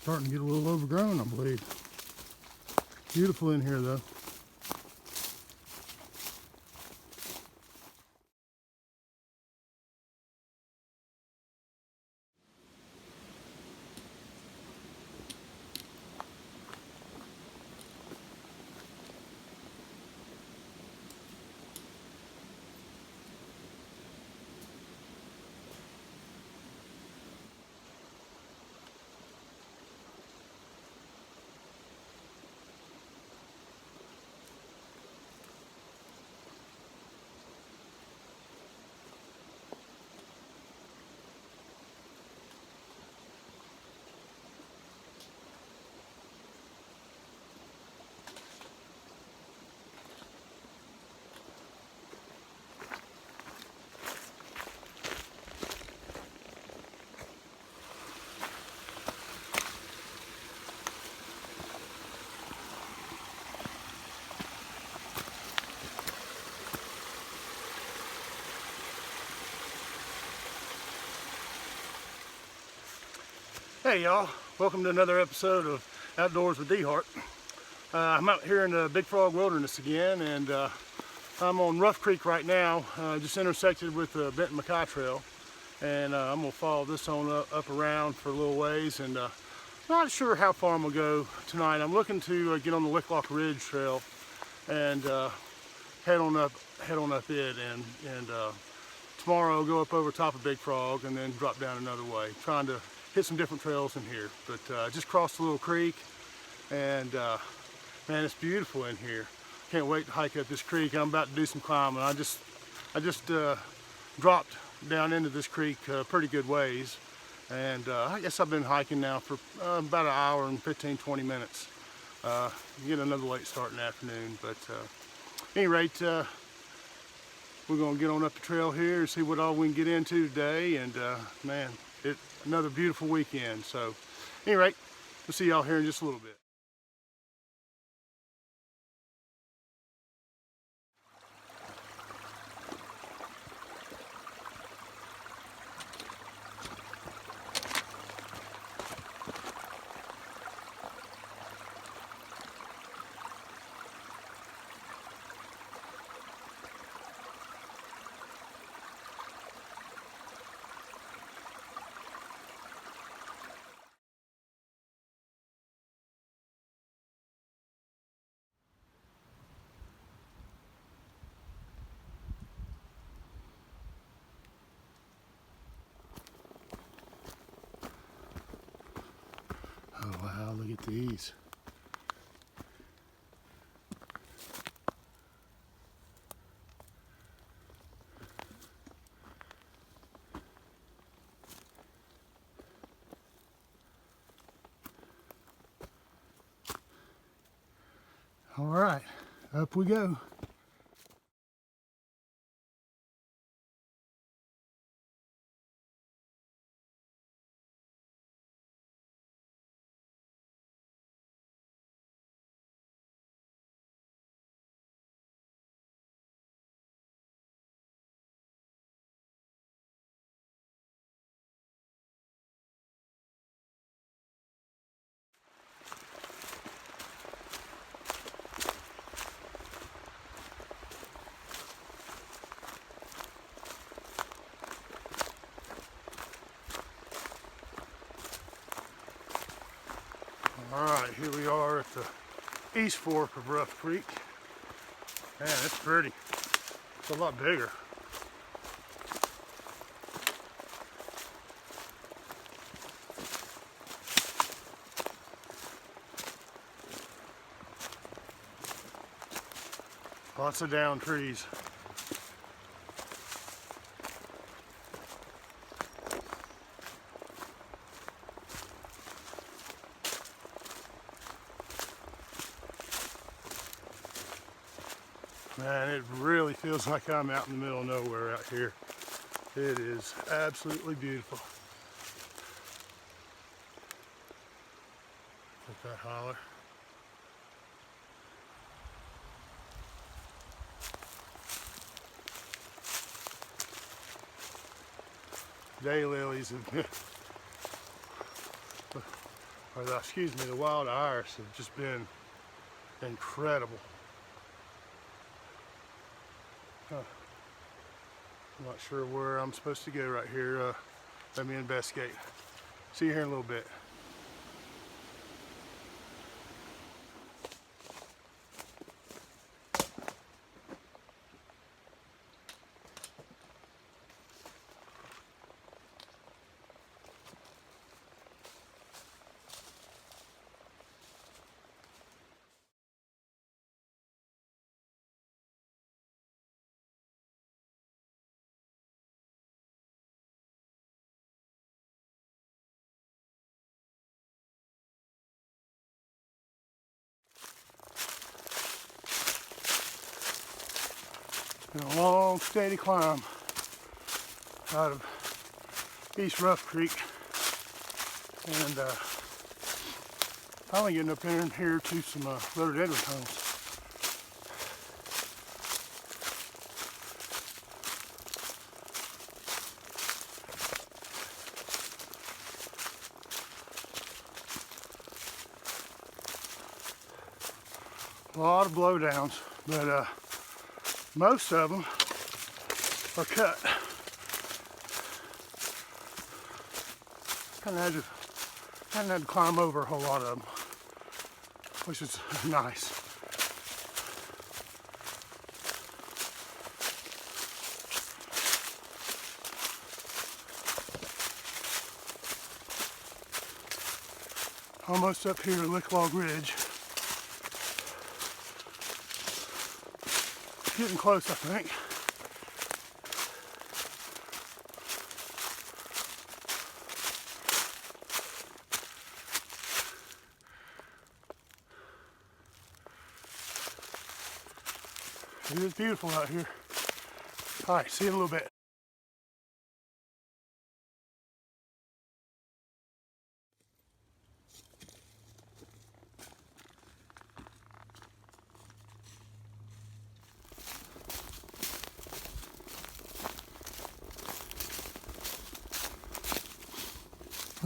Starting to get a little overgrown, I believe. Beautiful in here though. Hey y'all, welcome to another episode of Outdoors with D-Hart. I'm out here in the Big Frog Wilderness again, and I'm on Rough Creek right now, just intersected with the Benton Mackay trail, and I'm going to follow this on up around for a little ways, and not sure how far I'm going to go tonight. I'm looking to get on the Licklock Ridge trail and head on up it, and tomorrow I'll go up over top of Big Frog and then drop down another way, trying to hit some different trails in here. But just crossed a little creek, and man, it's beautiful in here. Can't wait to hike up this creek. I'm about to do some climbing. I just dropped down into this creek pretty good ways, and I guess I've been hiking now for about an hour and 15-20 minutes. Get another late start in the afternoon, but at any rate, we're gonna get on up the trail here and see what all we can get into today. And man, it's another beautiful weekend. So at any rate, we'll see y'all here in just a little bit. Oh wow, look at these. All right, up we go. All right, here we are at the East Fork of Rough Creek. Man, it's pretty. It's a lot bigger. Lots of down trees. Man, it really feels like I'm out in the middle of nowhere out here. It is absolutely beautiful. Look at that holler. Daylilies have excuse me, the wild iris have just been incredible. I'm not sure where I'm supposed to go right here. Let me investigate. See you here in a little bit. Been a long, steady climb out of East Rough Creek, and finally getting up in here to some rhododendron homes. A lot of blowdowns, but most of them are cut. Hadn't had to climb over a whole lot of them, which is nice. Almost up here at Lick Log Ridge. Getting close, I think. It is beautiful out here. All right, see you in a little bit.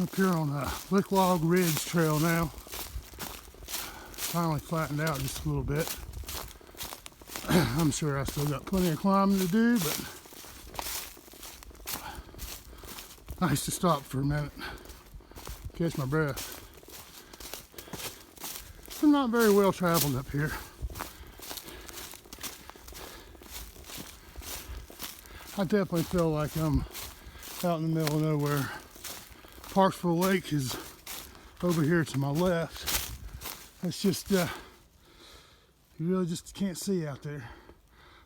Up here on the Lick Log Ridge Trail now. Finally flattened out just a little bit. I'm sure I still got plenty of climbing to do, but nice to stop for a minute, catch my breath. I'm not very well traveled up here. I definitely feel like I'm out in the middle of nowhere. Parksville Lake is over here to my left. It's just, you really just can't see out there.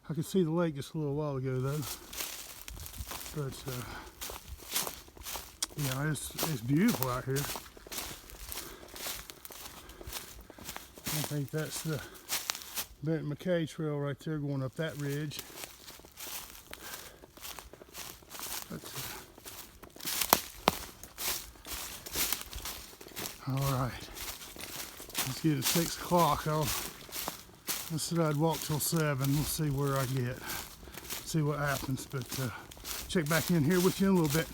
I could see the lake just a little while ago though. But, yeah, it's beautiful out here. I think that's the Benton Mackay trail right there going up that ridge. But, all right, let's get at 6 o'clock. I said I'd walk till 7. We'll see where I get, see what happens. But check back in here with you in a little bit.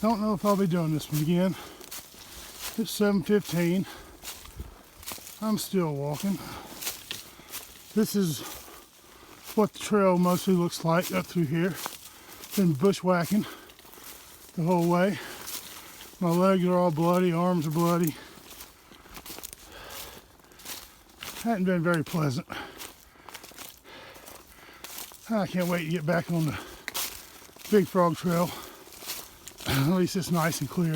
Don't know if I'll be doing this one again. It's 7:15. I'm still walking. This is what the trail mostly looks like up through here. Been bushwhacking the whole way. My legs are all bloody, arms are bloody. Hadn't been very pleasant. I can't wait to get back on the Big Frog Trail. At least it's nice and clear.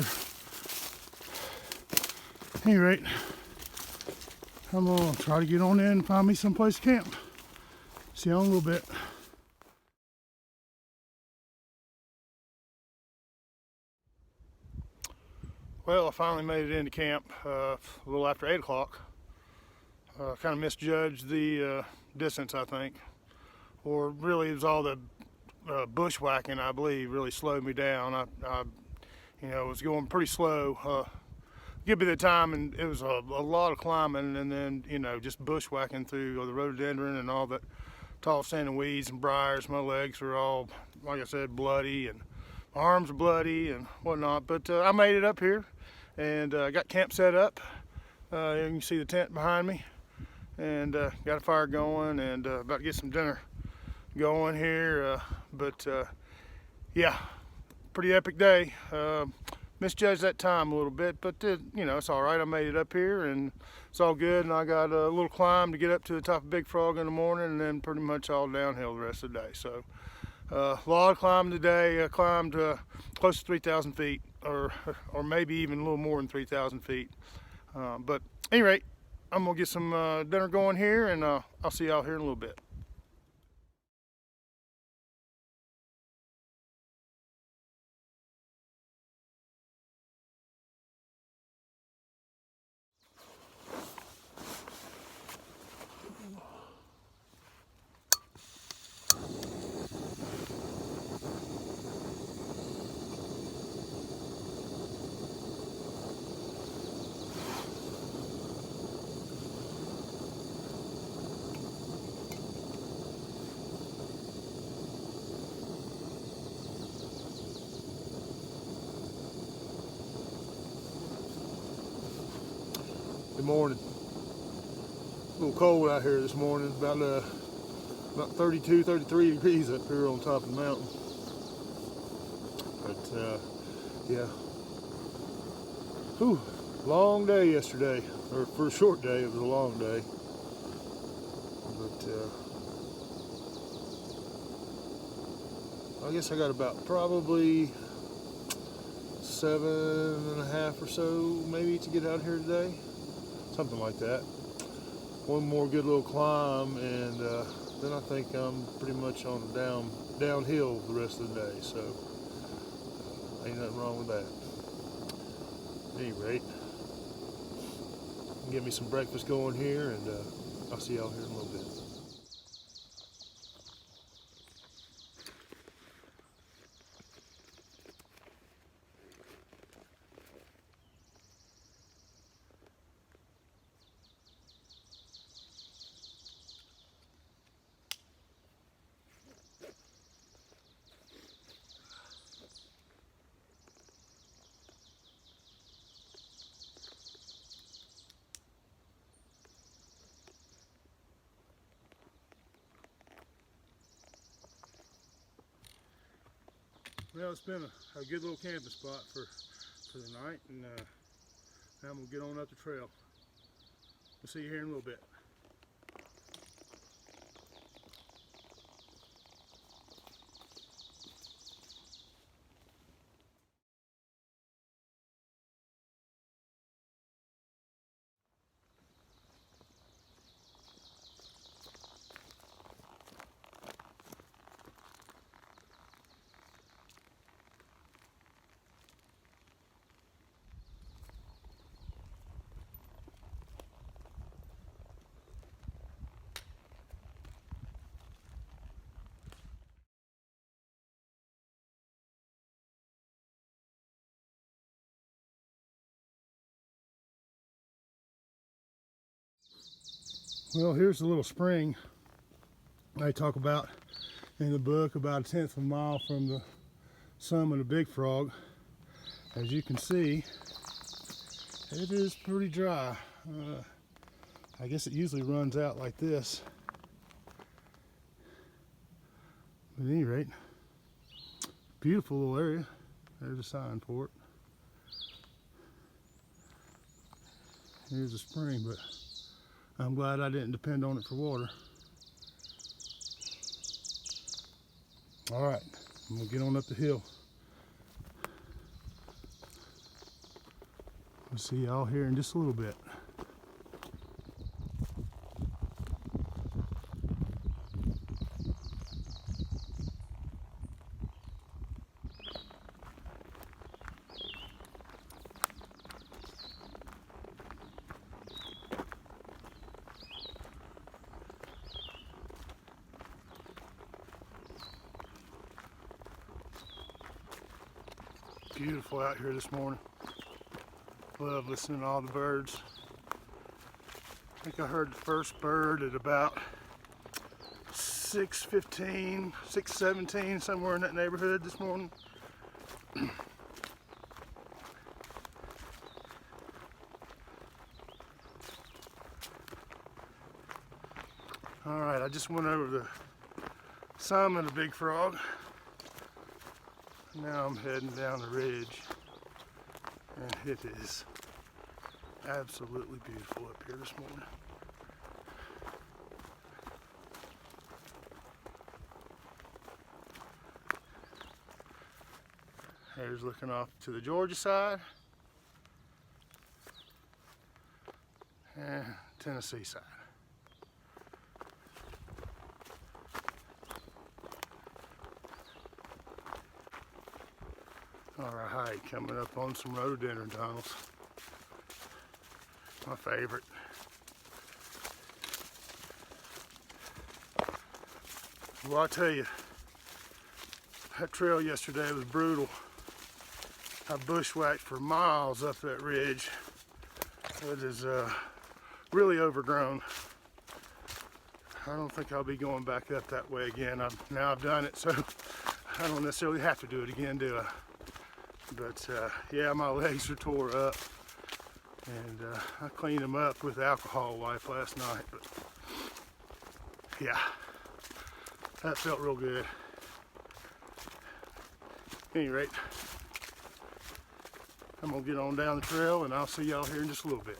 At any rate, I'm gonna try to get on in and find me someplace to camp. See you in a little bit. Well, I finally made it into camp a little after 8 o'clock. Kind of misjudged the distance, I think. Or really, it was all the bushwhacking, I believe, really slowed me down. I was going pretty slow. Give me the time, and it was a lot of climbing, and then, just bushwhacking through the rhododendron and all that tall standing weeds and briars. My legs were all, like I said, bloody, and arms are bloody and whatnot, but I made it up here and got camp set up. You can see the tent behind me, and got a fire going, and about to get some dinner going here. Yeah, pretty epic day. Misjudged that time a little bit, but you know, it's all right. I made it up here and it's all good, and I got a little climb to get up to the top of Big Frog in the morning, and then pretty much all downhill the rest of the day. So a lot of climbing today. I climbed close to 3,000 feet, or maybe even a little more than 3,000 feet. But at any rate, I'm gonna get some dinner going here, and I'll see y'all here in a little bit. Good morning. A little cold out here this morning. About 32, 33 degrees up here on top of the mountain. But yeah. Whew, long day yesterday. Or for a short day, it was a long day. But I guess I got about probably 7.5 or so maybe to get out here today. Something like that. One more good little climb, and then I think I'm pretty much on the downhill the rest of the day, so ain't nothing wrong with that. At any rate, get me some breakfast going here, and I'll see y'all here in a little bit. Well, it's been a good little camping spot for the night, and now I'm gonna get on up the trail. We'll see you here in a little bit. Well, here's the little spring I talk about in the book, about 1/10 of a mile from the summit of Big Frog. As you can see, it is pretty dry. I guess it usually runs out like this. But at any rate, beautiful little area. There's a sign for it. Here's a spring, but I'm glad I didn't depend on it for water. All right, I'm gonna get on up the hill. We'll see y'all here in just a little bit. Beautiful out here this morning. Love listening to all the birds. I think I heard the first bird at about 6:15, 6:17, somewhere in that neighborhood this morning. All right, I just went over the summit of Big Frog. Now I'm heading down the ridge, and it is absolutely beautiful up here this morning. There's looking off to the Georgia side and Tennessee side. All right, coming up on some rhododendron tunnels. My favorite. Well, I tell you, that trail yesterday was brutal. I bushwhacked for miles up that ridge. It is really overgrown. I don't think I'll be going back up that way again. Now I've done it, so I don't necessarily have to do it again, do I? But yeah, my legs are tore up, and I cleaned them up with alcohol wipe last night. But yeah, that felt real good. At any rate, I'm gonna get on down the trail, and I'll see y'all here in just a little bit.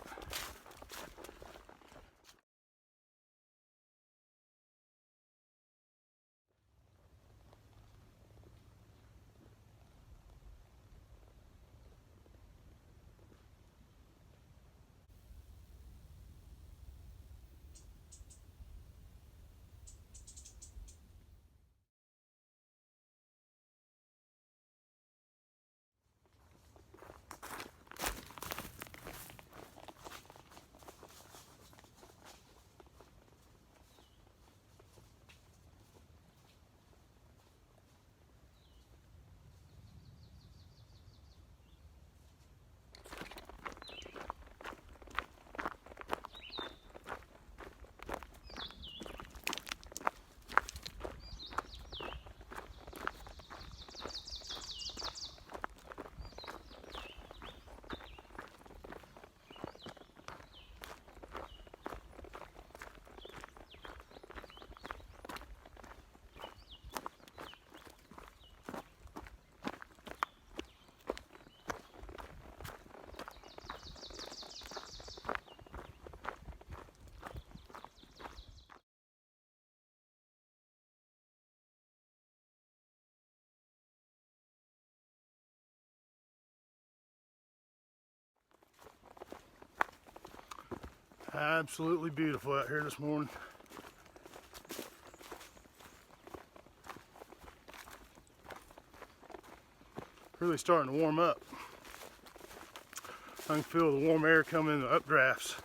Absolutely beautiful out here this morning. Really starting to warm up. I can feel the warm air coming in the updrafts.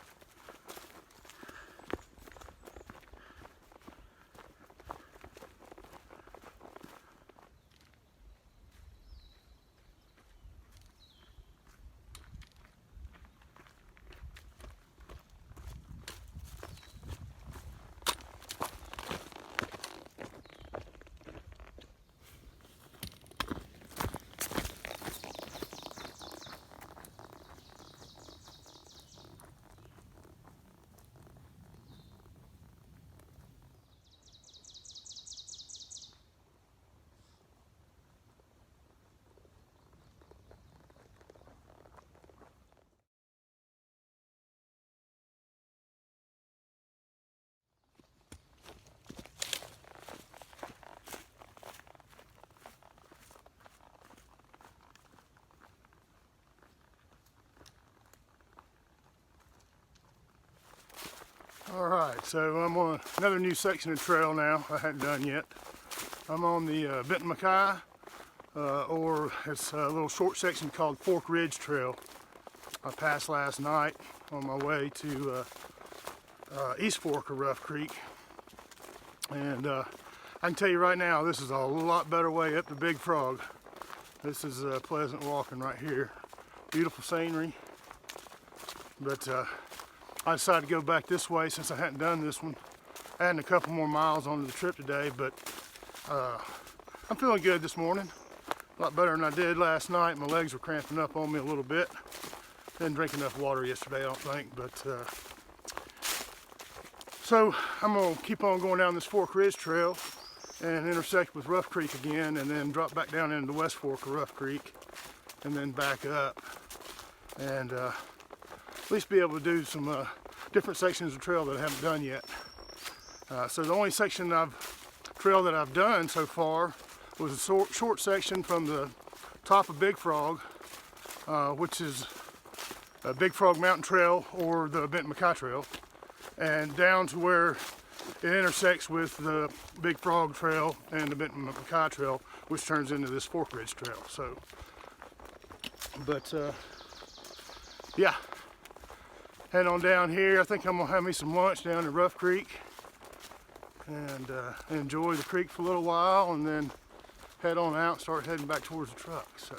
All right, so I'm on another new section of trail now I hadn't done yet. I'm on the Benton Mackay, or it's a little short section called Fork Ridge Trail. I passed last night on my way to East Fork of Rough Creek. And I can tell you right now, this is a lot better way up to Big Frog. This is pleasant walking right here. Beautiful scenery. But I decided to go back this way since I hadn't done this one. Adding a couple more miles onto the trip today, but I'm feeling good this morning. A lot better than I did last night. My legs were cramping up on me a little bit. Didn't drink enough water yesterday, I don't think, but so I'm gonna keep on going down this Fork Ridge Trail and intersect with Rough Creek again, and then drop back down into the West Fork of Rough Creek, and then back up, and at least be able to do some different sections of trail that I haven't done yet. So the only trail that I've done so far was a short section from the top of Big Frog, which is a Big Frog Mountain Trail or the Benton Mackay Trail, and down to where it intersects with the Big Frog Trail and the Benton Mackay Trail, which turns into this Fork Ridge Trail. So, but yeah, head on down here. I think I'm gonna have me some lunch down in Rough Creek and enjoy the creek for a little while, and then head on out and start heading back towards the truck. So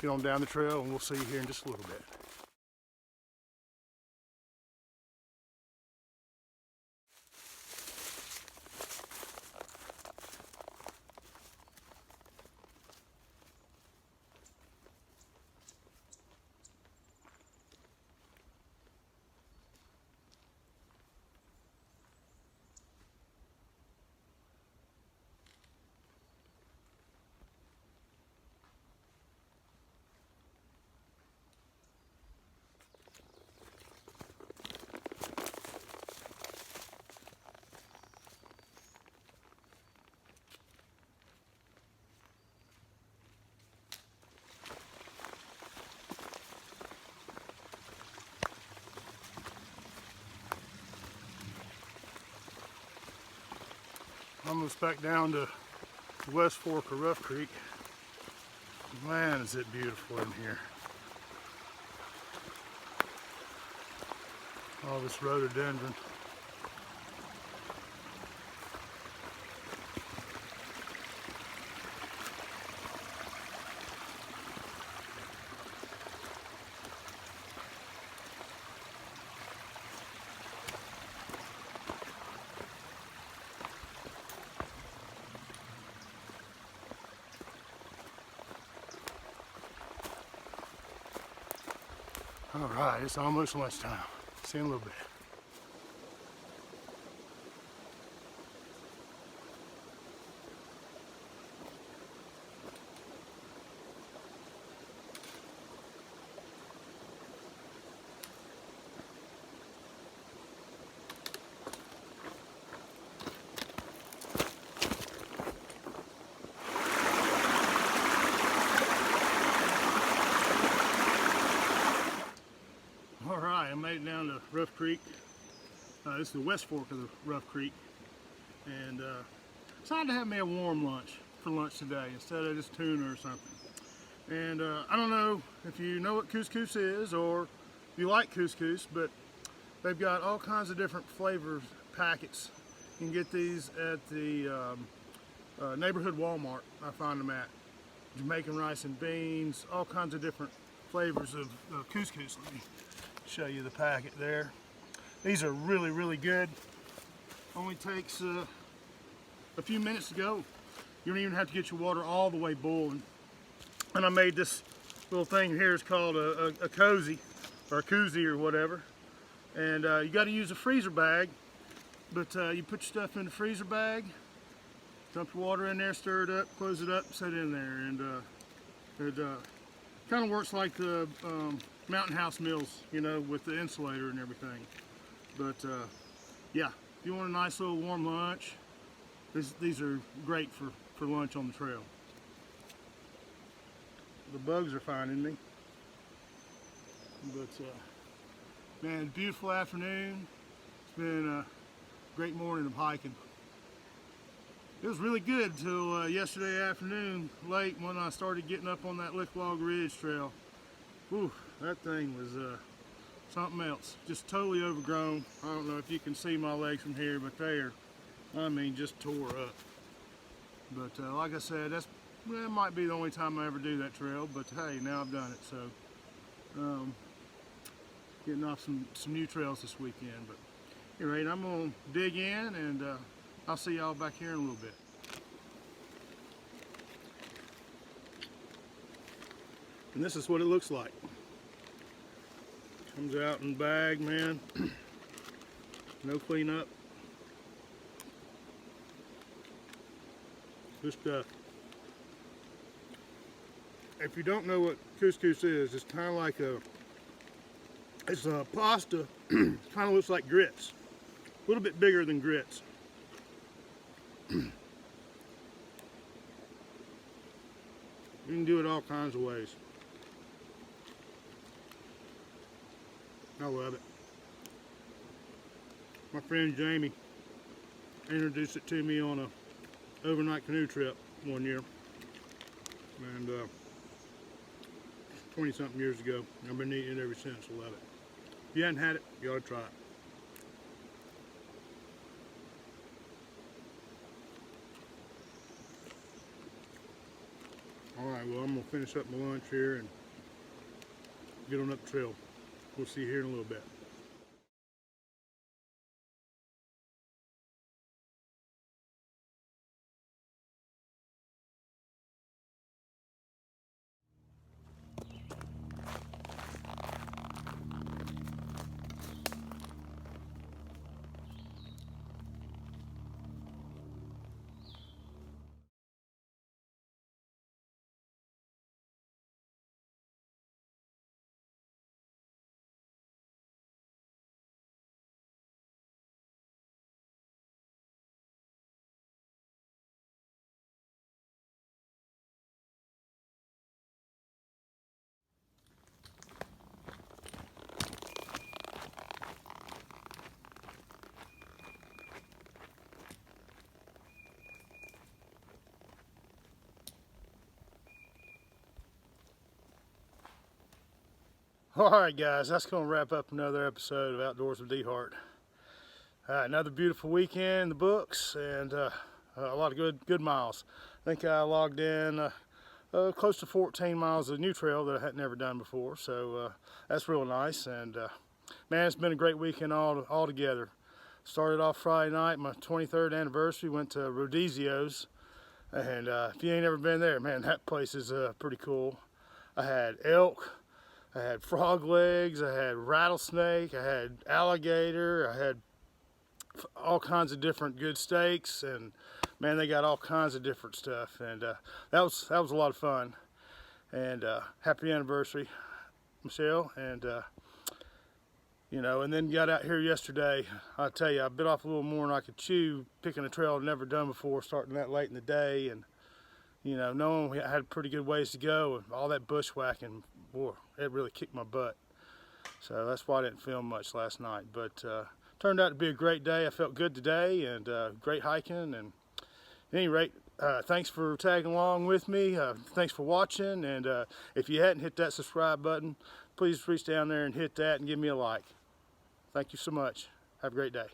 get on down the trail and we'll see you here in just a little bit. Almost back down to the West Fork of Rough Creek. Man, is it beautiful in here. All this rhododendron. All right, it's almost lunchtime. See you in a little bit. I made it down to Rough Creek. This is the West Fork of the Rough Creek, and decided to have me a warm lunch for lunch today instead of just tuna or something. And I don't know if you know what couscous is or if you like couscous, but they've got all kinds of different flavors packets. You can get these at the neighborhood Walmart. I find them at Jamaican rice and beans, all kinds of different flavors of couscous. Let me show you the packet there. These are really, really good. Only takes a few minutes to go. You don't even have to get your water all the way boiling. And I made this little thing here. It's called a cozy or a koozie or whatever. And you got to use a freezer bag, but you put your stuff in the freezer bag, dump your water in there, stir it up, close it up, set it in there, and it kind of works like the Mountain House meals, you know, with the insulator and everything. But yeah, if you want a nice little warm lunch, these are great for lunch on the trail. The bugs are finding me. But man, beautiful afternoon. It's been a great morning of hiking. It was really good till yesterday afternoon, late, when I started getting up on that Log Ridge Trail. Whew, that thing was something else. Just totally overgrown. I don't know if you can see my legs from here, but they are, I mean, just tore up. But like I said, that might be the only time I ever do that trail, but hey, now I've done it. So getting off some new trails this weekend. But anyway, I'm gonna dig in, and I'll see y'all back here in a little bit. And this is what it looks like. Comes out in bag, man. No cleanup. Good stuff. If you don't know what couscous is, it's kind of like it's a pasta. Kind of looks like grits. A little bit bigger than grits. You can do it all kinds of ways. I love it. My friend Jamie introduced it to me on a overnight canoe trip one year, and 20-something years ago. I've been eating it ever since. I love it. If you hadn't had it, you ought to try it. Alright, well, I'm going to finish up my lunch here and get on up the trail. We'll see you here in a little bit. Alright guys, that's going to wrap up another episode of Outdoors with D Hart. Another beautiful weekend in the books, and a lot of good miles. I think I logged in close to 14 miles of new trail that I had never done before, so that's real nice. And man, it's been a great weekend all together. Started off Friday night, my 23rd anniversary, went to Rodizio's, and if you ain't ever been there, man, that place is pretty cool. I had elk, I had frog legs, I had rattlesnake, I had alligator, I had all kinds of different good steaks, and man, they got all kinds of different stuff, and that was a lot of fun. And happy anniversary, Michelle. And you know, and then got out here yesterday. I tell you, I bit off a little more than I could chew, picking a trail I'd never done before, starting that late in the day, and you know, knowing we had pretty good ways to go, and all that bushwhacking, boy, it really kicked my butt. So that's why I didn't film much last night. But turned out to be a great day. I felt good today, and great hiking. And at any rate, thanks for tagging along with me. Thanks for watching. And if you hadn't hit that subscribe button, please reach down there and hit that and give me a like. Thank you so much. Have a great day.